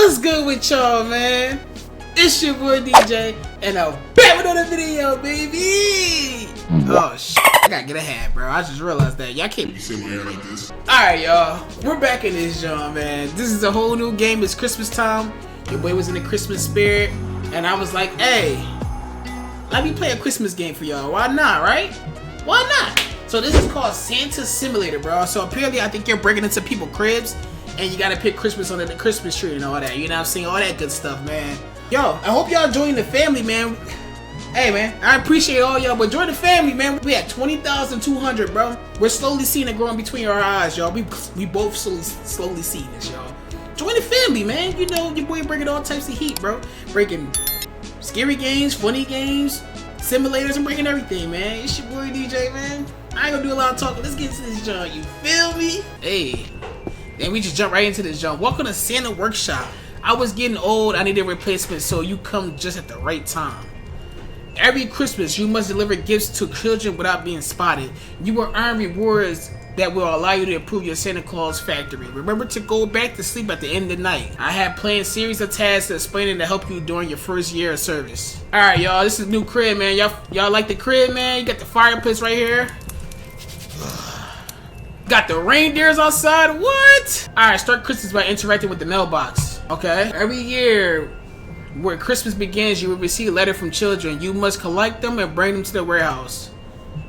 What's good with y'all, man? It's your boy DJ, and I'm back with another video, baby! Oh, shit. I gotta get a hat, bro. I just realized that. Y'all can't see my hair like this. Alright, y'all. We're back in this joint, man. This is a whole new game. It's Christmas time. Your boy was in the Christmas spirit, and I was like, hey, let me play a Christmas game for y'all. Why not, right? Why not? So this is called Santa Simulator, bro. So apparently I think you're breaking into people's cribs, and you gotta pick Christmas under the Christmas tree and all that. You know what I'm saying? All that good stuff, man. Yo, I hope y'all join the family, man. Hey, man, I appreciate all y'all, but join the family, man. We at 20,200, bro. We're slowly seeing it growing between our eyes, y'all. We both slowly seeing this, y'all. Join the family, man. You know, your boy bringing all types of heat, bro. Breaking scary games, funny games, simulators, and breaking everything, man. It's your boy DJ, man. I ain't gonna do a lot of talking. Let's get into this jump. You feel me? Hey. Then we just jump right into this jump. Welcome to Santa Workshop. I was getting old. I needed a replacement, so you come just at the right time. Every Christmas, you must deliver gifts to children without being spotted. You will earn rewards that will allow you to improve your Santa Claus factory. Remember to go back to sleep at the end of the night. I have planned series of tasks explaining to help you during your first year of service. Alright, y'all. This is new crib, man. Y'all like the crib, man? You got the fireplace right here. Got the reindeers outside. What? Alright, start Christmas by interacting with the mailbox. Okay. Every year where Christmas begins, you will receive a letter from children. You must collect them and bring them to the warehouse.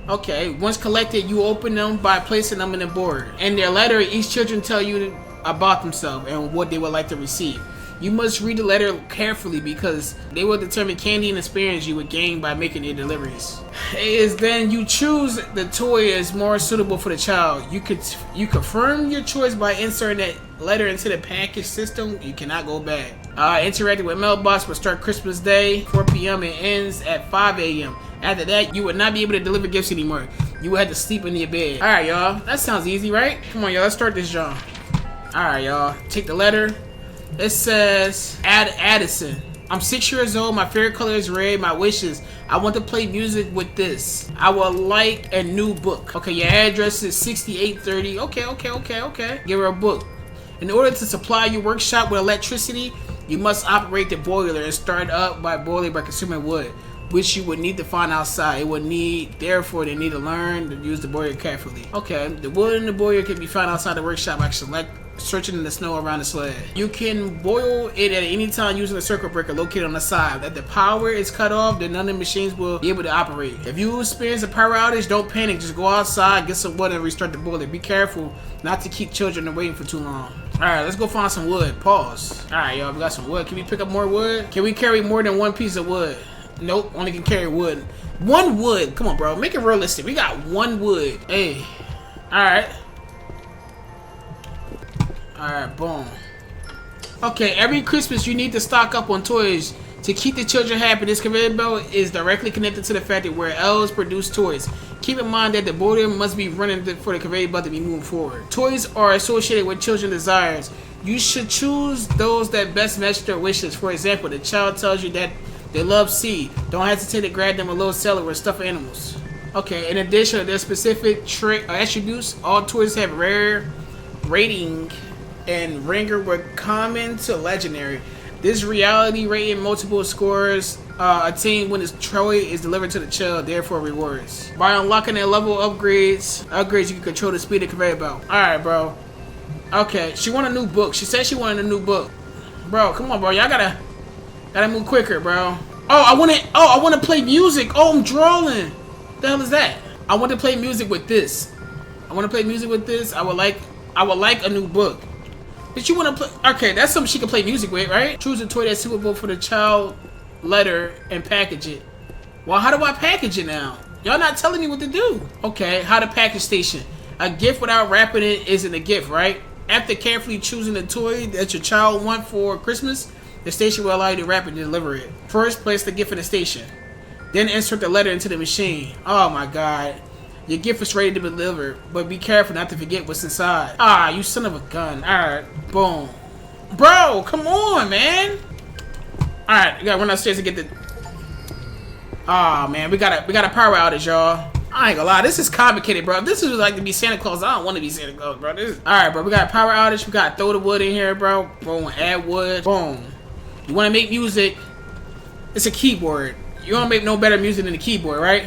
Okay. Once collected, you open them by placing them in a board. In their letter, each children tell you about themselves and what they would like to receive. You must read the letter carefully because they will determine candy and experience you would gain by making their deliveries. It is then you choose the toy is more suitable for the child. You confirm your choice by inserting that letter into the package system. You cannot go back. Interacting with mailbox will start Christmas Day, 4 p.m. and ends at 5 a.m. After that, you would not be able to deliver gifts anymore. You would have to sleep in your bed. Alright, y'all. That sounds easy, right? Come on, y'all. Let's start this, John. Alright, y'all. Take the letter. It says, Addison. I'm 6 years old. My favorite color is red. My wishes. I want to play music with this. I would like a new book. Okay, your address is 6830. Okay. Give her a book. In order to supply your workshop with electricity, you must operate the boiler and start up by boiling by consuming wood, which you would need to find outside. Therefore, they need to learn to use the boiler carefully. Okay, the wood in the boiler can be found outside the workshop by searching in the snow around the sled. You can boil it at any time using a circuit breaker located on the side. If the power is cut off, then none of the machines will be able to operate. If you experience a power outage, don't panic. Just go outside, get some wood, and restart the boiler. Be careful not to keep children waiting for too long. Alright, let's go find some wood. Pause. Alright, y'all, we got some wood. Can we pick up more wood? Can we carry more than one piece of wood? Nope, only can carry wood. One wood. Come on, bro. Make it realistic. We got one wood. Hey. Alright. Alright, boom. Okay, every Christmas you need to stock up on toys to keep the children happy. This conveyor belt is directly connected to the factory where elves produce toys. Keep in mind that the boiler must be running for the conveyor belt to be moving forward. Toys are associated with children's desires. You should choose those that best match their wishes. For example, the child tells you that they love C. Don't hesitate to grab them a little cellar with stuffed animals. Okay, in addition to their specific attributes, all toys have rare rating and Ringer were common to legendary. This reality rating multiple scores attained when this toy is delivered to the child, therefore rewards. By unlocking their level upgrades you can control the speed of the conveyor belt. Alright, bro. Okay, she wanted a new book. She said she wanted a new book. Bro, come on, bro. Y'all gotta move quicker, bro. I wanna play music. Oh, I'm drawing. What the hell is that? I want to play music with this. I would like a new book. Did you want to play? Okay, that's something she can play music with, right? Choose a toy that's suitable for the child letter and package it. Well, how do I package it now? Y'all not telling me what to do. Okay, how to package station. A gift without wrapping it isn't a gift, right? After carefully choosing the toy that your child wants for Christmas, the station will allow you to wrap it and deliver it. First, place the gift in the station. Then insert the letter into the machine. Oh my god. Your gift is ready to be delivered, but be careful not to forget what's inside. Ah, you son of a gun. Alright, boom. Bro, come on, man. Alright, we gotta run upstairs and get the... Ah, man, we got a power outage, y'all. I ain't gonna lie, this is complicated, bro. If this is like to be Santa Claus, I don't want to be Santa Claus, bro. Alright, bro, we got power outage. We got throw the wood in here, bro. Boom, add wood. Boom. You want to make music? It's a keyboard. You don't make no better music than the keyboard, right?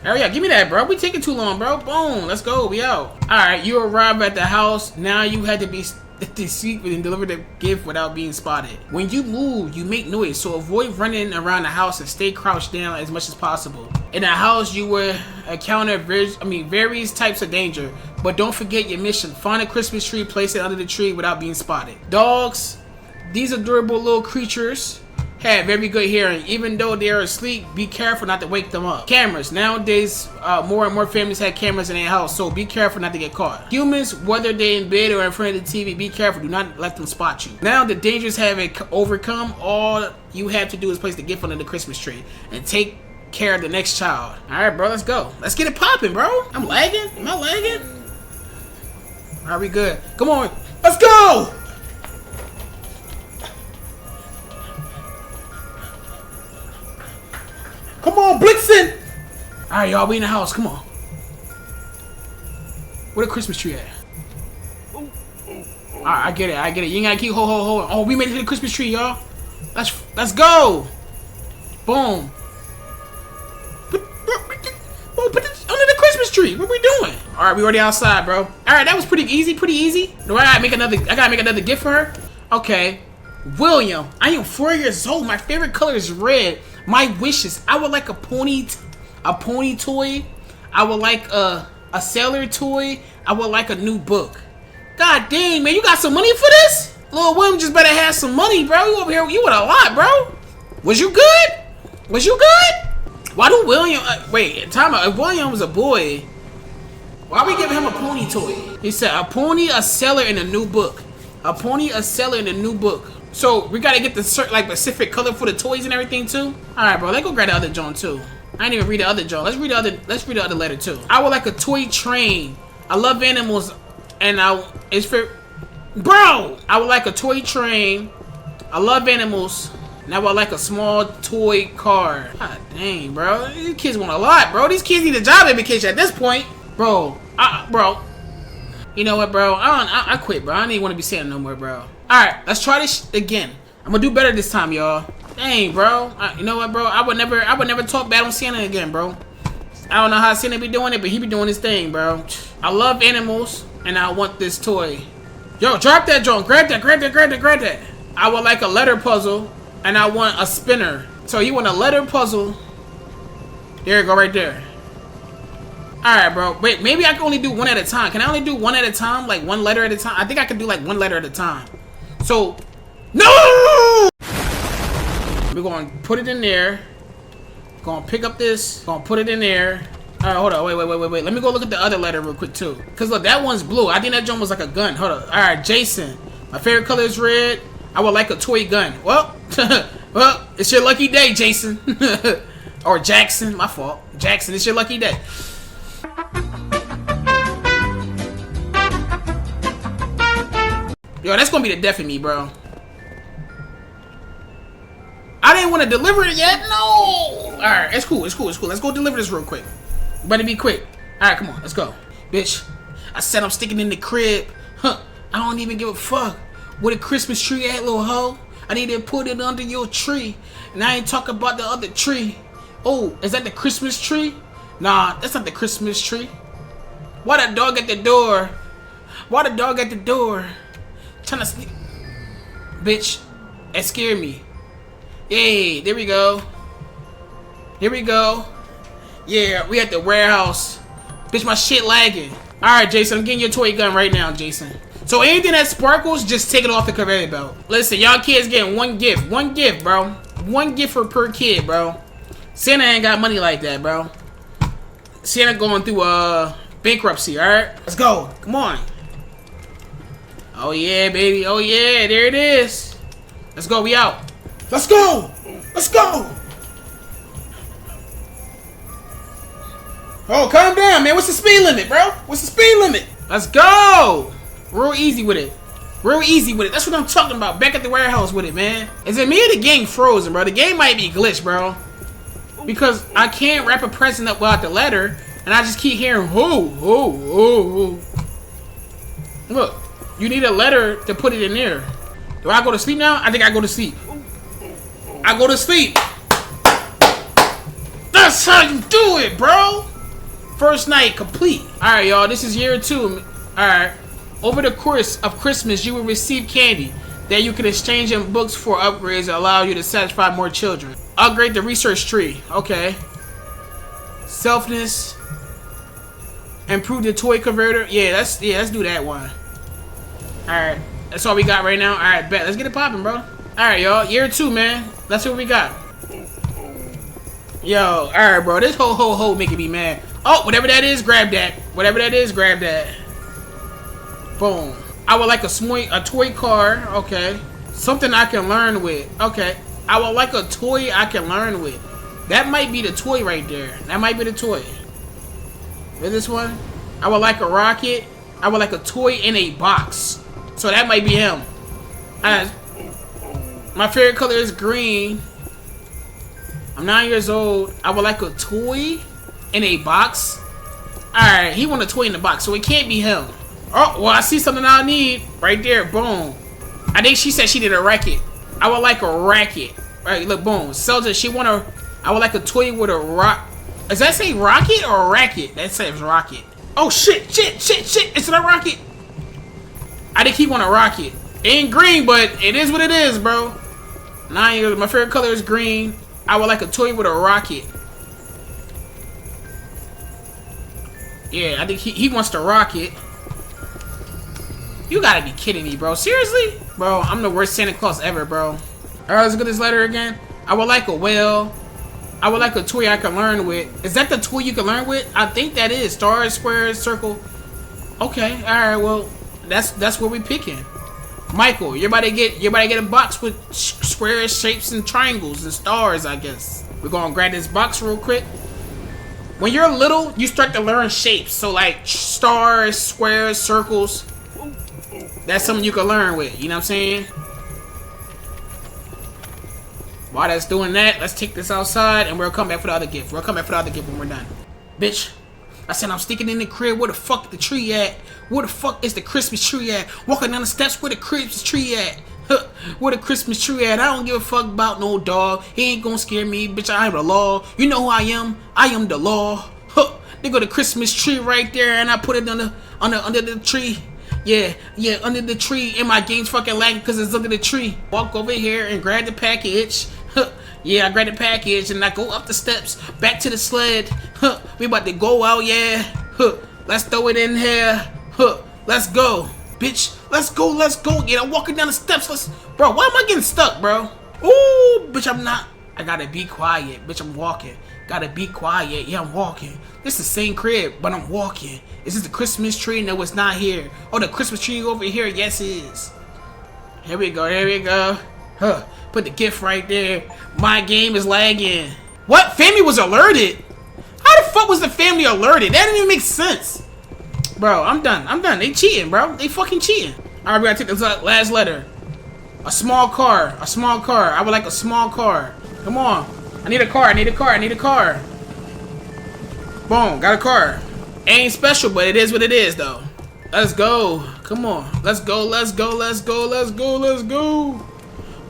Hurry up, give me that, bro. We taking too long, bro. Boom, let's go. We out. Alright, you arrive at the house. Now you had to be secret and deliver the gift without being spotted. When you move, you make noise, so avoid running around the house and stay crouched down as much as possible. In the house, you will encounter various types of danger, but don't forget your mission. Find a Christmas tree, place it under the tree without being spotted. Dogs, these adorable little creatures have very good hearing. Even though they are asleep, be careful not to wake them up. Cameras. Nowadays, more and more families have cameras in their house, so be careful not to get caught. Humans, whether they're in bed or in front of the TV, be careful. Do not let them spot you. Now the dangers have overcome. All you have to do is place the gift under the Christmas tree and take care of the next child. Alright, bro, let's go. Let's get it popping, bro. I'm lagging. Am I lagging? Alright, we good. Come on. Let's go! Come on, Blitzen! Alright, y'all, we in the house. Come on. Where the Christmas tree at? Alright, I get it. You ain't gotta keep hold. Oh, we made it to the Christmas tree, y'all. Let's go! Boom. Put it under the Christmas tree. What we doing? Alright, we already outside, bro. Alright, that was pretty easy. Do I gotta make another gift for her? Okay. William, I am 4 years old. My favorite color is red. My wishes, I would like a pony toy. I would like a sailor toy. I would like a new book. God dang, man, you got some money for this? Little William just better have some money, bro. You over here, you with a lot, bro. Was you good? Why do William, wait, time out, if William was a boy, why we giving him a pony toy? He said, a pony, a sailor, and a new book. A pony, a sailor, and a new book. So we gotta get the specific color for the toys and everything too. All right, bro. Let's go grab the other joint too. I didn't even read the other joint. Let's read the other letter too. I would like a toy train. I love animals, and it's for, bro. I would like a toy train. I love animals, and I would like a small toy car. God dang, bro. These kids want a lot, bro. These kids need a job application at this point, bro. Bro. You know what, bro? I quit, bro. I don't even want to be saying no more, bro. Alright, let's try this again. I'm gonna do better this time, y'all. Dang, bro. You know what, bro? I would never talk bad on Santa again, bro. I don't know how Santa be doing it, but he be doing his thing, bro. I love animals, and I want this toy. Yo, drop that joint. Grab that. I would like a letter puzzle, and I want a spinner. So you want a letter puzzle. There you go, right there. Alright, bro. Wait, maybe I can only do one at a time. Can I only do one at a time? Like one letter at a time? I think I can do like one letter at a time. So, no! We're going to put it in there. Going to pick up this. Going to put it in there. Alright, hold on. Wait. Let me go look at the other letter real quick, too. Because, look, that one's blue. I think that joint was like a gun. Hold on. Alright, Jason. My favorite color is red. I would like a toy gun. Well, it's your lucky day, Jason. Or Jackson. My fault. Jackson, it's your lucky day. Yo, that's gonna be the death of me, bro. I didn't want to deliver it yet. No. Alright, it's cool. Let's go deliver this real quick. Better be quick. Alright, come on. Let's go. Bitch, I said I'm sticking in the crib. Huh. I don't even give a fuck where the Christmas tree at, little hoe. I need to put it under your tree. And I ain't talking about the other tree. Oh, is that the Christmas tree? Nah, that's not the Christmas tree. Why the dog at the door? Trying to sneak. Bitch, that scared me. Yay, there we go. Yeah, we at the warehouse. Bitch, my shit lagging. Alright, Jason, I'm getting your toy gun right now, Jason. So anything that sparkles, just take it off the conveyor belt. Listen, y'all kids getting one gift, bro. One gift per kid, bro. Santa ain't got money like that, bro. Santa going through bankruptcy, alright? Let's go. Come on. Oh yeah, baby. Oh yeah, there it is. Let's go, we out. Let's go! Oh, calm down, man. What's the speed limit, bro? Let's go! Real easy with it. That's what I'm talking about. Back at the warehouse with it, man. Is it me or the game frozen, bro? The game might be glitched, bro. Because I can't wrap a present up without the letter, and I just keep hearing ho, ho, ho, ho. Look, you need a letter to put it in there. Do I go to sleep now? I think I go to sleep. I go to sleep. That's how you do it, bro. First night complete. Alright, y'all, this is year 2. Alright. Over the course of Christmas, you will receive candy that you can exchange in books for upgrades that allow you to satisfy more children. Upgrade the research tree. Okay. Selfness. Improve the toy converter. Yeah, let's do that one. Alright. That's all we got right now. Alright, bet. Let's get it popping, bro. Alright, y'all. Year 2, man. That's what we got. Yo, alright, bro. This ho making me mad. Oh, whatever that is, grab that. Whatever that is, grab that. Boom. I would like a toy car. Okay. Something I can learn with. Okay. I would like a toy I can learn with. That might be the toy right there. That might be the toy. With this one? I would like a rocket. I would like a toy in a box. So that might be him. My favorite color is green. I'm 9 years old. I would like a toy in a box. Alright, he want a toy in the box, so it can't be him. Oh, well, I see something I need. Right there, boom. I think she said she did a racket. I would like a racket. Right, look, boom. Zelda, she want a... I would like a toy with a rock... Does that say rocket or racket? That says rocket. Oh, shit. It's not a rocket. I think he want a rocket. It ain't green, but it is what it is, bro. 9 years. My favorite color is green. I would like a toy with a rocket. Yeah, I think he wants the rocket. You gotta be kidding me, bro. Seriously? Bro, I'm the worst Santa Claus ever, bro. Alright, let's get this letter again. I would like a whale. I would like a toy I can learn with. Is that the toy you can learn with? I think that is. Stars, squares, circle. Okay, alright, well, that's what we picking. Michael, you're about to get a box with squares, shapes, and triangles and stars, I guess. We're gonna grab this box real quick. When you're little, you start to learn shapes. So like stars, squares, circles. That's something you can learn with, you know what I'm saying? While that's doing that, let's take this outside and we'll come back for the other gift. We'll come back for the other gift when we're done. Bitch, I said I'm sticking in the crib. Where the fuck is the tree at? Where the fuck is the Christmas tree at? Walking down the steps, where the Christmas tree at? Huh, where the Christmas tree at? I don't give a fuck about no dog. He ain't gonna scare me, bitch. I am the law. You know who I am? I am the law. Huh, they got the Christmas tree right there, and I put it under the tree. Yeah, under the tree, and my game's fucking lagging because it's under the tree. Walk over here and grab the package. Huh, yeah, I grab the package and I go up the steps, back to the sled. Huh, we about to go out, yeah. Huh, let's throw it in here. Huh, let's go. Bitch, let's go. Yeah, I'm walking down the steps. Bro, why am I getting stuck, bro? Ooh, bitch, I'm not. I gotta be quiet. Bitch, I'm walking. Gotta be quiet. Yeah, I'm walking. This is the same crib, but I'm walking. Is this the Christmas tree? No, it's not here. Oh, the Christmas tree over here? Yes, it is. Here we go. Huh, put the gift right there. My game is lagging. What? Family was alerted? How the fuck was the family alerted? That didn't even make sense. Bro, I'm done. They cheating, bro. They fucking cheating. Alright, we gotta take this last letter. A small car. I would like a small car. Come on. I need a car. Boom, got a car. Ain't special, but it is what it is, though. Let's go. Come on. Let's go.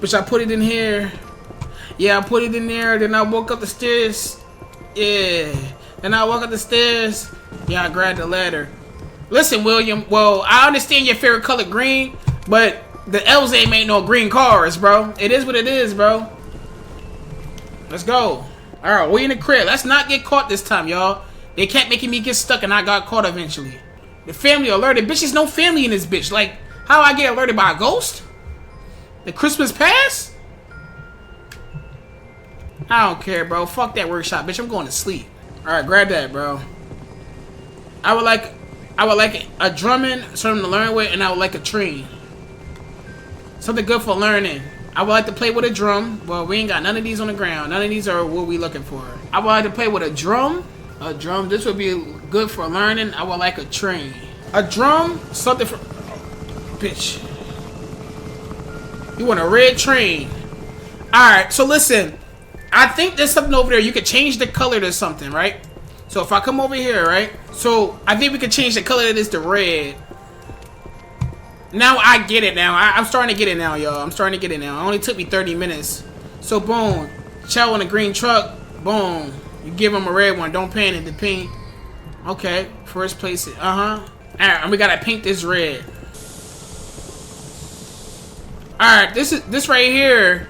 Bitch, I put it in here. Yeah, I put it in there. Then I walk up the stairs. Yeah. Then I walk up the stairs. Yeah, I grabbed the ladder. Listen, William. Well, I understand your favorite color green, but the elves ain't made no green cars, bro. It is what it is, bro. Let's go. Alright, we in the crib. Let's not get caught this time, y'all. They kept making me get stuck and I got caught eventually. The family alerted. Bitch, there's no family in this bitch. Like, how I get alerted by a ghost? The Christmas pass? I don't care, bro. Fuck that workshop, bitch. I'm going to sleep. Alright, grab that, bro. I would like a drumming, something to learn with, and I would like a tree. Something good for learning. I would like to play with a drum. Well, we ain't got none of these on the ground. None of these are what we looking for. I would like to play with a drum. A drum. This would be good for learning. I would like a train. A drum. Something for... Bitch. You want a red train. Alright, so listen. I think there's something over there. You could change the color to something, right? So if I come over here, right? So I think we could change the color of this to red. Now I get it now. I'm starting to get it now, y'all. I'm starting to get it now. It only took me 30 minutes. So boom. Chow in a green truck. Boom. You give him a red one. Don't paint it. The paint. Okay. First place it. Alright, and we gotta paint this red. Alright, this right here.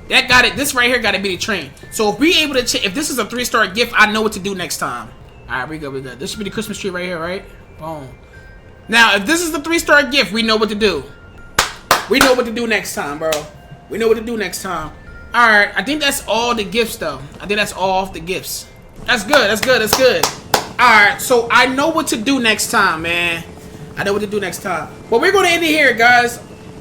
That got it. This right here gotta be the train. So if we able to if this is a 3-star gift, I know what to do next time. Alright, we good. This should be the Christmas tree right here, right? Boom. Now, if this is the 3-star gift, we know what to do. We know what to do next time, bro. We know what to do next time. Alright, I think that's all the gifts, though. I think that's all of the gifts. That's good, that's good, that's good. Alright, so I know what to do next time, man. I know what to do next time. But we're going to end it here, guys.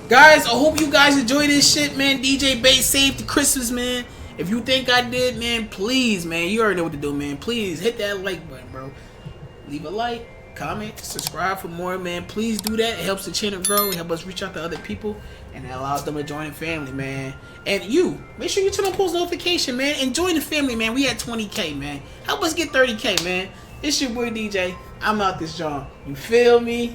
Guys, I hope you guys enjoy this shit, man. DJ Bass saved the Christmas, man. If you think I did, man, please, man. You already know what to do, man. Please hit that like button, bro. Leave a like. Comment, subscribe for more, man. Please do that. It helps the channel grow. It helps us reach out to other people, and it allows them to join the family, man. And you, make sure you turn on post notification, man, and join the family, man. We at 20K, man. Help us get 30K, man. It's your boy DJ. I'm out this joint. You feel me?